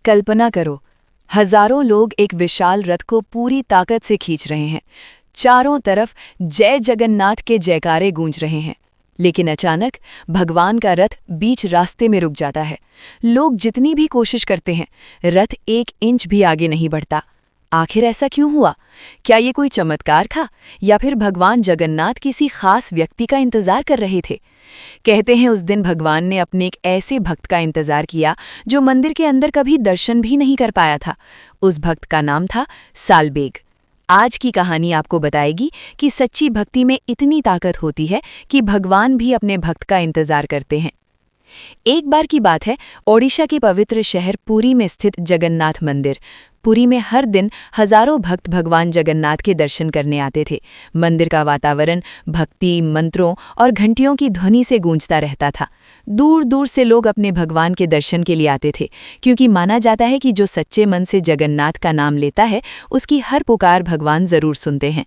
कल्पना करो, हजारों लोग एक विशाल रथ को पूरी ताकत से खींच रहे हैं। चारों तरफ जय जगन्नाथ के जयकारे गूंज रहे हैं। लेकिन अचानक भगवान का रथ बीच रास्ते में रुक जाता है। लोग जितनी भी कोशिश करते हैं, रथ 1 इंच भी आगे नहीं बढ़ता। आखिर ऐसा क्यों हुआ? क्या ये कोई चमत्कार था या फिर भगवान जगन्नाथ किसी खास व्यक्ति का इंतजार कर रहे थे? कहते हैं उस दिन भगवान ने अपने एक ऐसे भक्त का इंतजार किया जो मंदिर के अंदर कभी दर्शन भी नहीं कर पाया था। उस भक्त का नाम था सालबेग। आज की कहानी आपको बताएगी कि सच्ची भक्ति में इतनी ताकत होती है कि भगवान भी अपने भक्त का इंतजार करते हैं। एक बार की बात है, ओडिशा के पवित्र शहर पुरी में स्थित जगन्नाथ मंदिर। पुरी में हर दिन हजारों भक्त भगवान जगन्नाथ के दर्शन करने आते थे। मंदिर का वातावरण भक्ति, मंत्रों और घंटियों की ध्वनि से गूंजता रहता था। दूर दूर से लोग अपने भगवान के दर्शन के लिए आते थे, क्योंकि माना जाता है कि जो सच्चे मन से जगन्नाथ का नाम लेता है, उसकी हर पुकार भगवान जरूर सुनते हैं।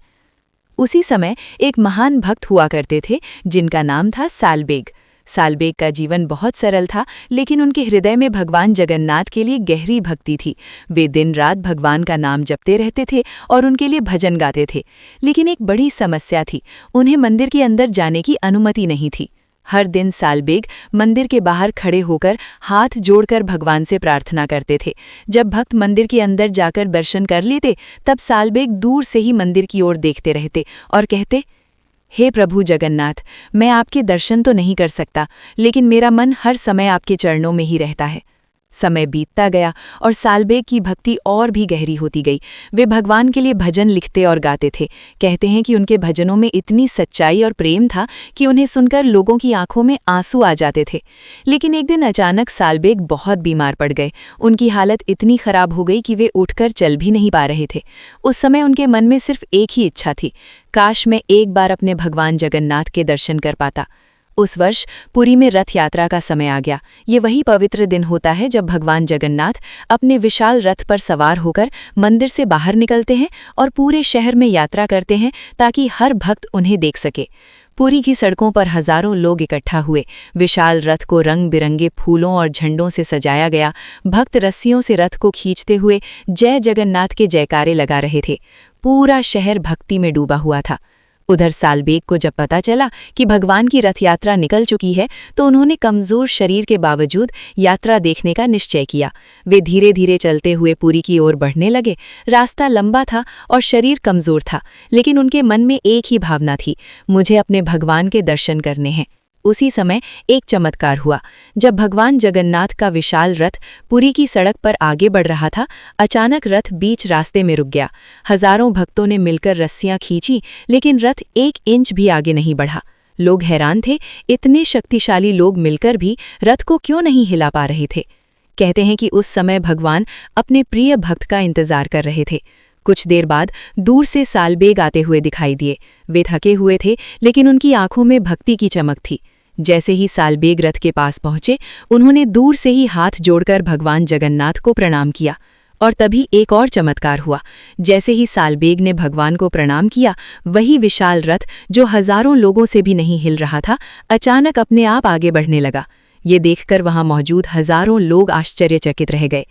उसी समय एक महान भक्त हुआ करते थे जिनका नाम था सालबेग। सालबेग का जीवन बहुत सरल था, लेकिन उनके हृदय में भगवान जगन्नाथ के लिए गहरी भक्ति थी। वे दिन रात भगवान का नाम जपते रहते थे और उनके लिए भजन गाते थे। लेकिन एक बड़ी समस्या थी, उन्हें मंदिर के अंदर जाने की अनुमति नहीं थी। हर दिन सालबेग मंदिर के बाहर खड़े होकर हाथ जोड़कर भगवान से प्रार्थना करते थे। जब भक्त मंदिर के अंदर जाकर दर्शन कर लेते, तब सालबेग दूर से ही मंदिर की ओर देखते रहते और कहते, हे प्रभु जगन्नाथ, मैं आपके दर्शन तो नहीं कर सकता, लेकिन मेरा मन हर समय आपके चरणों में ही रहता है। समय बीतता गया और सालबेग की भक्ति और भी गहरी होती गई। वे भगवान के लिए भजन लिखते और गाते थे। कहते हैं कि उनके भजनों में इतनी सच्चाई और प्रेम था कि उन्हें सुनकर लोगों की आंखों में आंसू आ जाते थे। लेकिन एक दिन अचानक सालबेग बहुत बीमार पड़ गए। उनकी हालत इतनी खराब हो गई कि वे उठकर चल भी नहीं पा रहे थे। उस समय उनके मन में सिर्फ एक ही इच्छा थी, काश मैं एक बार अपने भगवान जगन्नाथ के दर्शन कर पाता। उस वर्ष पुरी में रथ यात्रा का समय आ गया। ये वही पवित्र दिन होता है जब भगवान जगन्नाथ अपने विशाल रथ पर सवार होकर मंदिर से बाहर निकलते हैं और पूरे शहर में यात्रा करते हैं ताकि हर भक्त उन्हें देख सके। पुरी की सड़कों पर हजारों लोग इकट्ठा हुए। विशाल रथ को रंग बिरंगे फूलों और झंडों से सजाया गया। भक्त रस्सियों से रथ को खींचते हुए जय जगन्नाथ के जयकारे लगा रहे थे। पूरा शहर भक्ति में डूबा हुआ था। उधर सालबेग को जब पता चला कि भगवान की रथ यात्रा निकल चुकी है, तो उन्होंने कमजोर शरीर के बावजूद यात्रा देखने का निश्चय किया। वे धीरे धीरे चलते हुए पुरी की ओर बढ़ने लगे। रास्ता लंबा था और शरीर कमजोर था, लेकिन उनके मन में एक ही भावना थी, मुझे अपने भगवान के दर्शन करने हैं। उसी समय एक चमत्कार हुआ। जब भगवान जगन्नाथ का विशाल रथ पुरी की सड़क पर आगे बढ़ रहा था, अचानक रथ बीच रास्ते में रुक गया। हजारों भक्तों ने मिलकर रस्सियां खींची, लेकिन रथ 1 इंच भी आगे नहीं बढ़ा। लोग हैरान थे, इतने शक्तिशाली लोग मिलकर भी रथ को क्यों नहीं हिला पा रहे थे। कहते हैं कि उस समय भगवान अपने प्रिय भक्त का इंतजार कर रहे थे। कुछ देर बाद दूर से सालबेग आते हुए दिखाई दिए। वे थके हुए थे, लेकिन उनकी आंखों में भक्ति की चमक थी। जैसे ही सालबेग रथ के पास पहुंचे, उन्होंने दूर से ही हाथ जोड़कर भगवान जगन्नाथ को प्रणाम किया। और तभी एक और चमत्कार हुआ। जैसे ही सालबेग ने भगवान को प्रणाम किया, वही विशाल रथ जो हजारों लोगों से भी नहीं हिल रहा था, अचानक अपने आप आगे बढ़ने लगा। ये देखकर वहां मौजूद हजारों लोग आश्चर्यचकित रह गए।